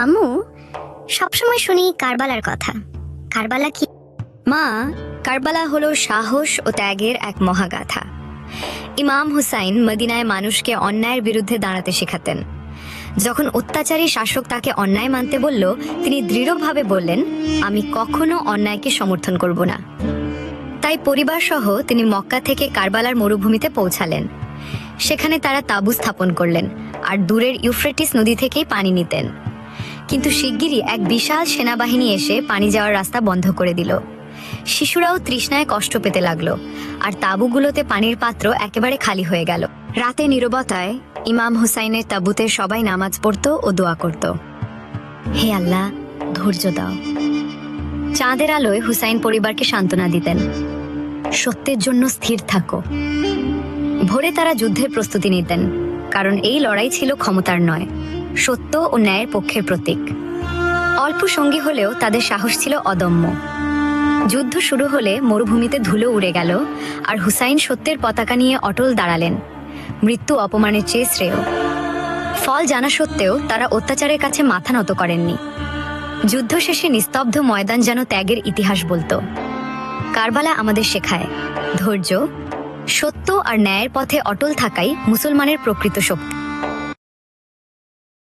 আম্মু, সবসময় শুনি কারবালার কথা। কারবালা কি? মা, কারবালা হলো সাহস ও ত্যাগের এক মহাগাথা। ইমাম হুসাইন মদিনায় মানুষকে অন্যায়ের বিরুদ্ধে দাঁড়াতে শেখাতেন। যখন অত্যাচারী শাসক তাকে অন্যায় মানতে বলল, তিনি দৃঢ়ভাবে বললেন, আমি কখনো অন্যায়কে সমর্থন করব না। তাই পরিবার সহ তিনি মক্কা থেকে কারবালার মরুভূমিতে পৌঁছালেন। সেখানে তারা তাঁবু স্থাপন করলেন আর দূরের ইউফ্রেটিস নদী থেকেই পানি নিতেন। কিন্তু শিগগিরই এক বিশাল সেনাবাহিনী এসে পানি যাওয়ার রাস্তা বন্ধ করে দিল। শিশুরাও তৃষ্ণায় কষ্ট পেতে লাগলো, আর তাঁবুগুলোতে পানির পাত্র একেবারে খালি হয়ে গেল। রাতে নীরবতায় ইমাম হুসাইনের তাঁবুতে সবাই নামাজ পড়তো ও দোয়া করত, হে আল্লাহ, ধৈর্য দাও। চাঁদের আলোয় হুসাইন পরিবারকে সান্ত্বনা দিতেন, সত্যের জন্য স্থির থাকো। ভোরে তারা যুদ্ধের প্রস্তুতি নিতেন, কারণ এই লড়াই ছিল ক্ষমতার নয়, সত্য ও ন্যায়ের পক্ষের প্রতীক। অল্প সঙ্গী হলেও তাদের সাহস ছিল অদম্য। যুদ্ধ শুরু হলে মরুভূমিতে ধুলো উড়ে গেল, আর হুসাইন সত্যের পতাকা নিয়ে অটল দাঁড়ালেন, মৃত্যু অপমানের চেয়ে শ্রেয়। ফল জানা সত্ত্বেও তারা অত্যাচারের কাছে মাথা নত করেননি। যুদ্ধ শেষে নিস্তব্ধ ময়দান যেন ত্যাগের ইতিহাস বলতো। কারবালা আমাদের শেখায়, ধৈর্য, সত্য আর ন্যায়ের পথে অটল থাকাই মুসলমানের প্রকৃত শক্তি।